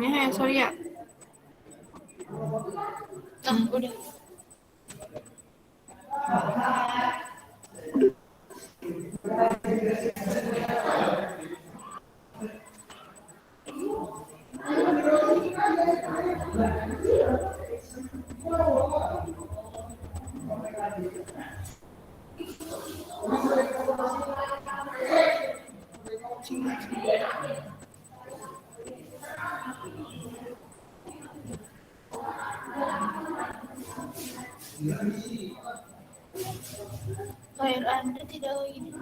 Ya, sorry ya. Nah, udah. Layar Anda tidak ini.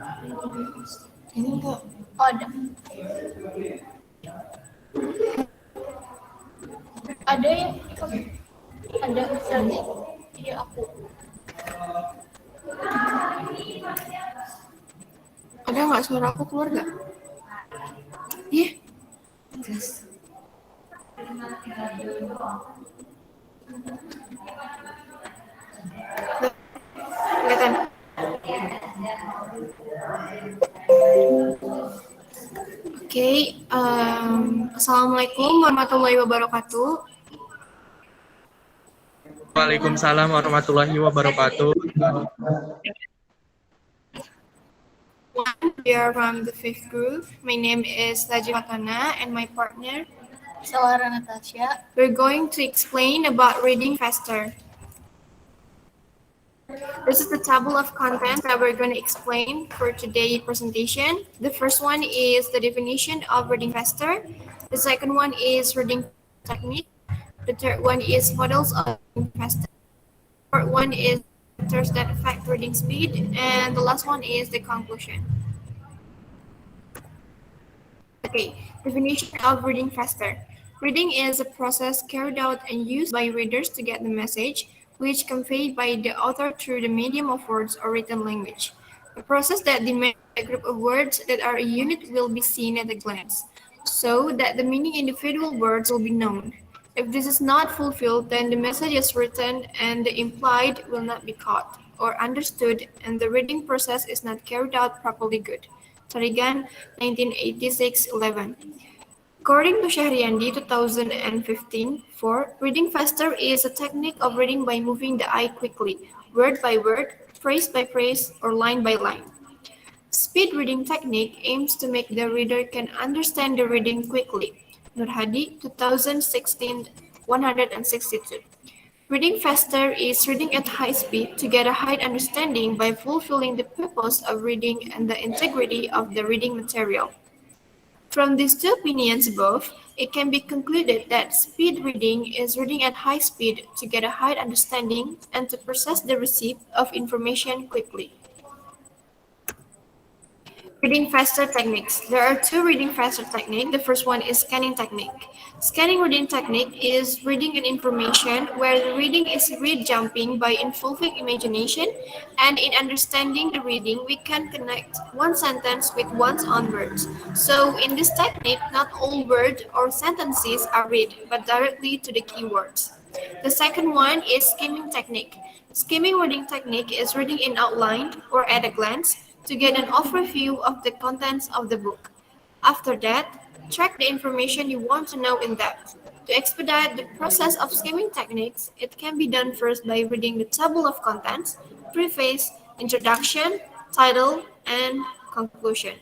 Ini enggak. Oh, ada. Ada yang ada berarti video aku. Ada nggak suara aku keluar nggak? Iya. Kelihatan. Oke, Assalamualaikum warahmatullahi wabarakatuh. Waalaikumsalam warahmatullahi wabarakatuh. We are from the fifth group. My name is Nazmi Fathonah and my partner Sella Ranatasia. we're going to explain about reading faster. This is the table of contents that we're going to explain for today's presentation. The first one is the definition of reading faster. The second one is reading technique. The third one is models of reading faster. The fourth one is factors that affect reading speed. And the last one is the conclusion. Okay, definition of reading faster. Reading is a process carried out and used by readers to get the message, which conveyed by the author through the medium of words or written language. A process that demands a group of words that are a unit will be seen at a glance, so that the meaning individual words will be known. If this is not fulfilled, then the message is written and the implied will not be caught or understood, and the reading process is not carried out properly good. Tarigan, 1986-11. According to Shahriyandi, 2015, 4, reading faster is a technique of reading by moving the eye quickly, word by word, phrase by phrase, or line by line. Speed reading technique aims to make the reader can understand the reading quickly. Nur Hadi, 2016, 162. Reading faster is reading at high speed to get a high understanding by fulfilling the purpose of reading and the integrity of the reading material. From these two opinions above, it can be concluded that speed reading is reading at high speed to get a high understanding and to process the receipt of information quickly. Reading faster techniques. There are two reading faster techniques. The first one is scanning technique. Scanning reading technique is reading an information where the reading is read jumping by involving imagination, and in understanding the reading, we can connect one sentence with one's own words. So in this technique, not all words or sentences are read, but directly to the keywords. The second one is skimming technique. Skimming reading technique is reading in outline or at a glance to get an overview of the contents of the book. After that, track the information you want to know in depth. To expedite the process of skimming techniques, it can be done first by reading the table of contents, preface, introduction, title, and conclusion.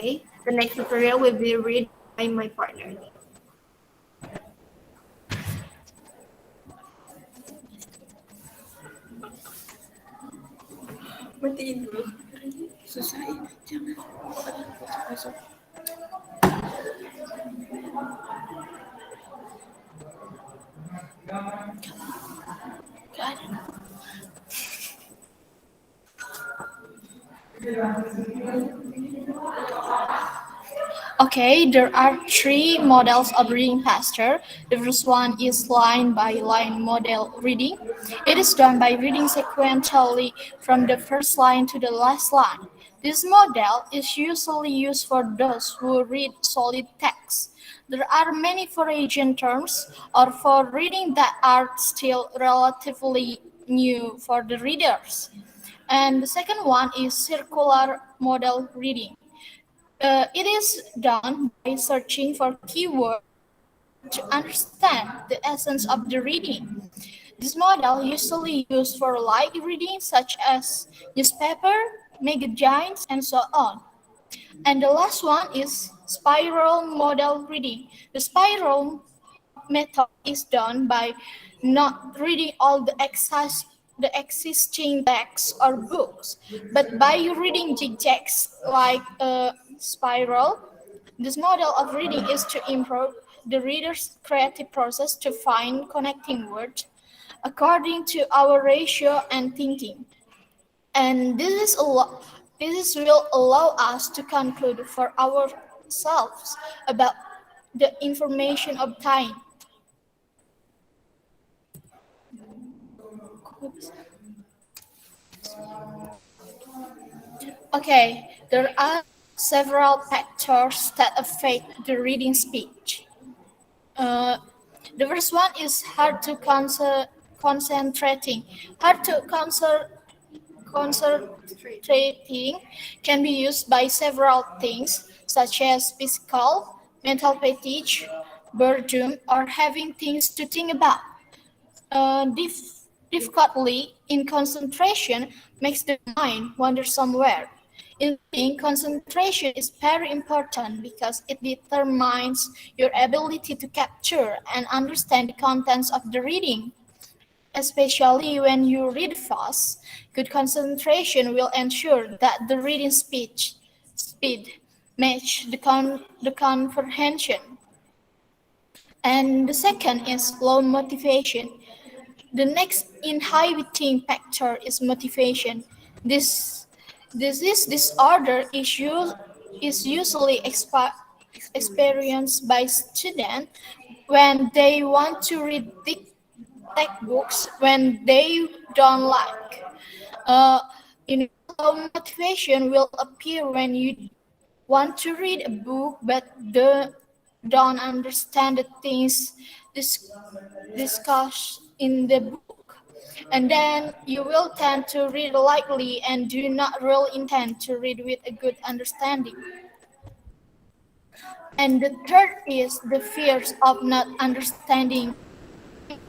Okay, the next tutorial will be read by my partner. Matiin dulu. Susah ya, jangan. Masuk. Okay, there are three models of reading faster. The first one is line by line model reading. It is done by reading sequentially from the first line to the last line. This model is usually used for those who read solid text. There are many foreign terms or for reading that are still relatively new for the readers. And the second one is circular model reading. It is done by searching for keywords to understand the essence of the reading. This model usually used for light reading such as newspaper, magazines, and so on. And the last one is spiral model reading. The spiral method is done by not reading all the existing texts or books, but by reading zigzags like a spiral. This model of reading is to improve the reader's creative process to find connecting words according to our ratio and thinking. And this will allow us to conclude for ourselves about the information obtained. Okay, there are several factors that affect the reading speech. The first one is hard to concentrating. Hard to concentrating can be used by several things, such as physical, mental fatigue, boredom, or having things to think about. Difficulty in concentration makes the mind wander somewhere. In reading, concentration is very important because it determines your ability to capture and understand the contents of the reading. Especially when you read fast, good concentration will ensure that the reading speed match the comprehension. And the second is low motivation. The next inhibiting factor is motivation. This disorder is usually experienced by students when they want to read textbooks when they don't like. Uh, Low motivation will appear when you want to read a book but don't understand the things discussed in the book. And then you will tend to read lightly and do not really intend to read with a good understanding. And the third is the fears of not understanding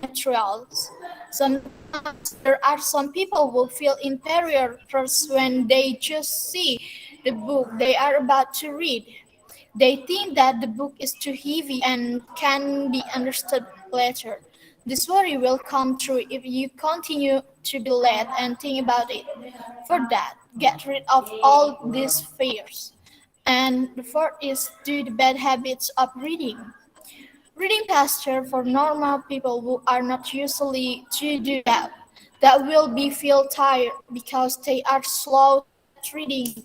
materials. Sometimes there are some people who feel inferior first when they just see the book they are about to read. They think that the book is too heavy and can be understood later. This worry will come true if you continue to be led and think about it. For that, get rid of all these fears. And the fourth is do the bad habits of reading. Reading faster for normal people who are not usually to do that. That will be feel tired because they are slow at reading.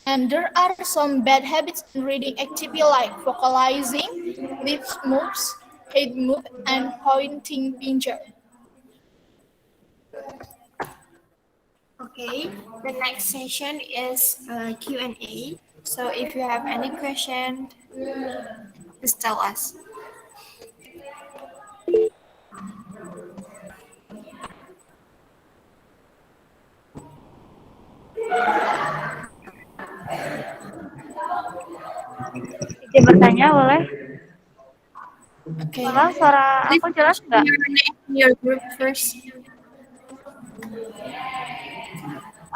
And there are some bad habits in reading activity like vocalizing, lips moves, head move, and pointing finger. Okay, the next session is Q&A. So if you have any question, just tell us. Izin bertanya boleh? Okay. Tolong suara Please aku jelas mention nggak? your name and your group first.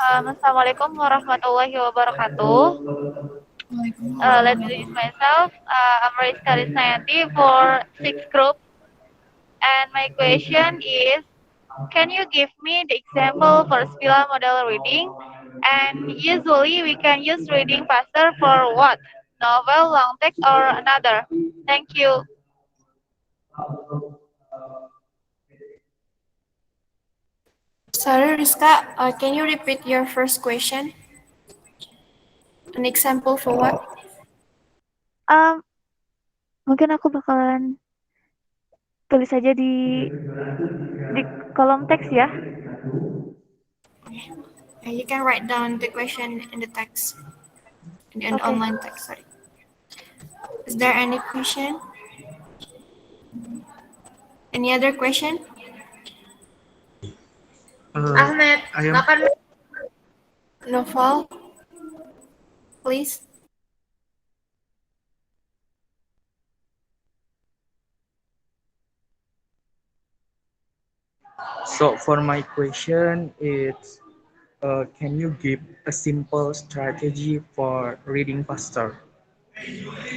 Assalamualaikum warahmatullahi wabarakatuh. Let me introduce myself. I'm Rizka Risnayanti for 6th group. And my question is, can you give me the example for Spila model reading? And usually we can use reading faster for what? Novel, long text, or another? Thank you. Sorry, Rizka, can you repeat your first question? An example for what? Mungkin aku bakalan tulis saja di kolom teks ya. You can write down the question in the text, in Okay. online text. Sorry. Is there any question? Any other question? Ahmed, Novel, please. So for my question, it's can you give a simple strategy for reading faster?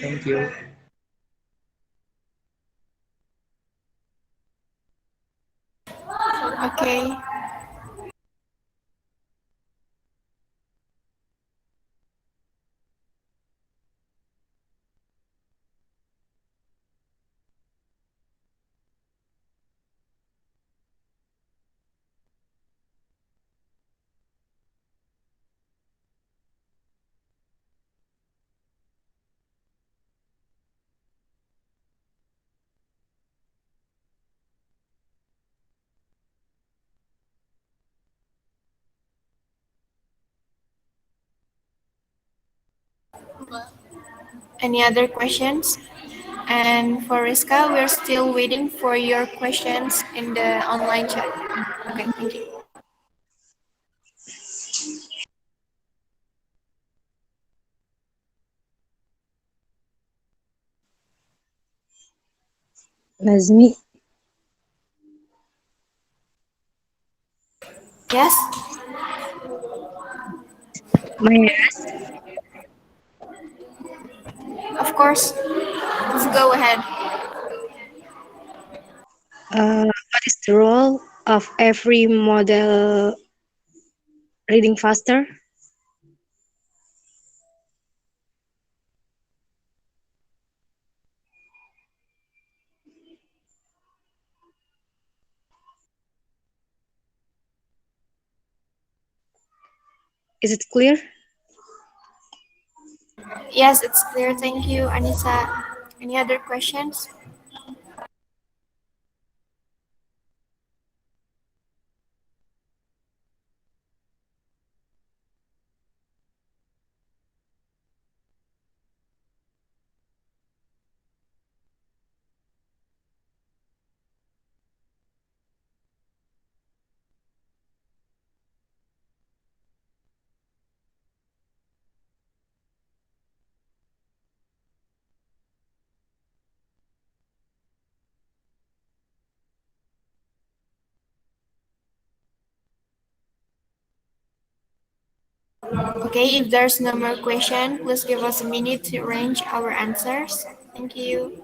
Thank you. Okay. Any other questions? And for Riska, we're still waiting for your questions in the online chat. Okay, thank you. Nazmi, Yes, may of course. Let's go ahead. what is the role of every model reading faster? Is it clear? Yes, it's clear. Thank you, Anissa. Any other questions? Okay, if there's no more question, please give us a minute to arrange our answers. Thank you.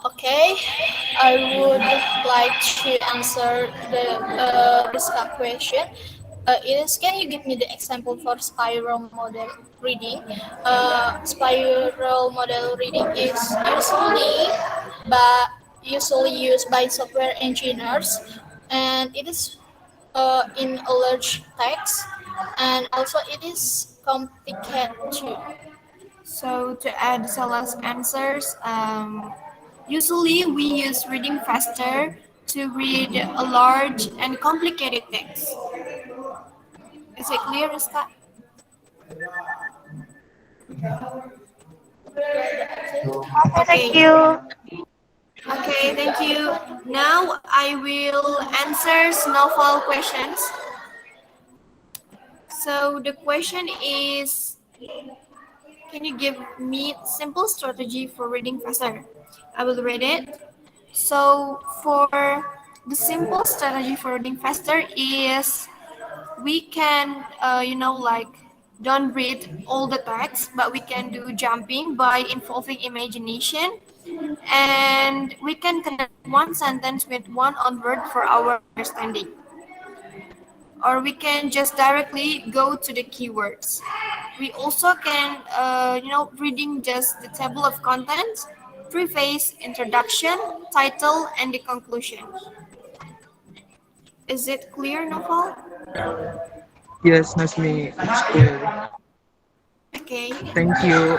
Okay, I would like to answer this question. Can you give me the example for spiral model reading? Spiral model reading is but usually used by software engineers, and it is in a large text, and also it is complicated too. So to add Salah's answers, usually we use reading faster to read a large and complicated text. Is it clear, Rizka? Okay, thank Okay. you. Okay, thank you. Now I will answer snowfall questions. So the question is, can you give me simple strategy for reading faster? I will read it. So for the simple strategy for reading faster is we can, like don't read all the text, but we can do jumping by involving imagination, and we can connect one sentence with one on word for our understanding, or we can just directly go to the keywords. We also can, reading just the table of contents, preface, introduction, title, and the conclusion. Is it clear, Novel? Yes, Nazmi, it's clear. Okay. Thank you.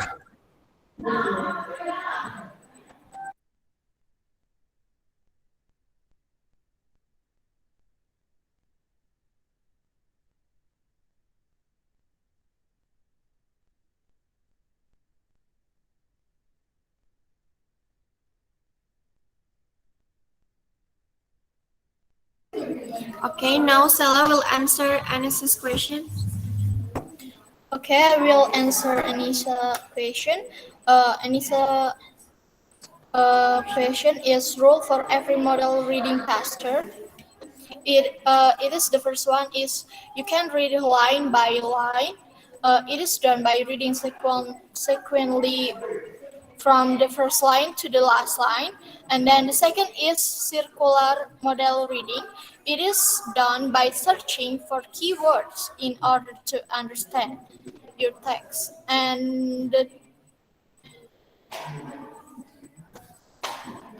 Okay, now Sella will answer Anis's question. Okay, I will answer Anissa question. Anissa question is rule for every model reading faster. It is the first one is you can read line by line. It is done by reading sequentially from the first line to the last line. And then the second is circular model reading. It is done by searching for keywords in order to understand your text. And the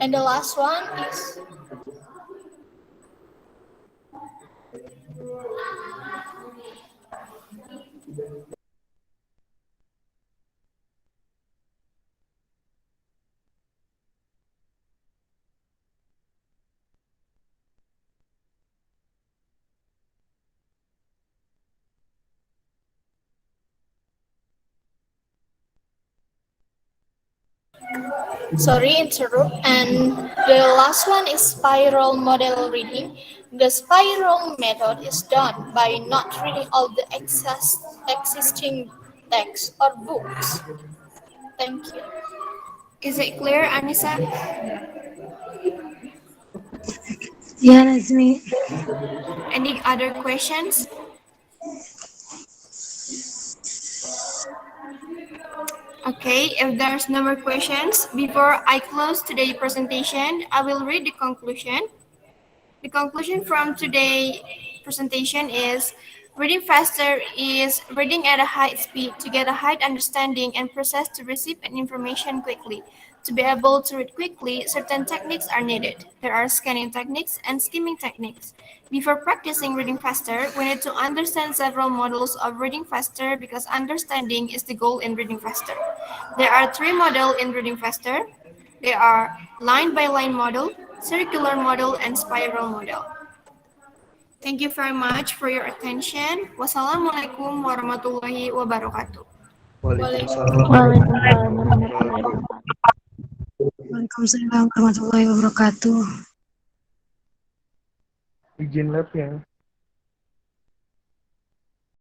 last one is sorry interrupt, and the last one is spiral model reading. The spiral method is done by not reading all the existing texts or books. Thank you. Is it clear, Anissa? Yeah, Nazmi. Any other questions? Okay, if there's no more questions, before I close today's presentation, I will read the conclusion. The conclusion from today's presentation is reading faster is reading at a high speed to get a high understanding and process to receive an information quickly. To be able to read quickly, certain techniques are needed. There are scanning techniques and skimming techniques. Before practicing reading faster, we need to understand several models of reading faster because understanding is the goal in reading faster. There are three models in reading faster. They are line by line model, circular model, and spiral model. Thank you very much for your attention. Wassalamualaikum warahmatullahi wabarakatuh. Waalaikumsalam Waalaikumsalam warahmatullahi warahmatullahi wabarakatuh. wabarakatuh. Waalaikumsalam warahmatullahi wabarakatuh. Izin lab ya.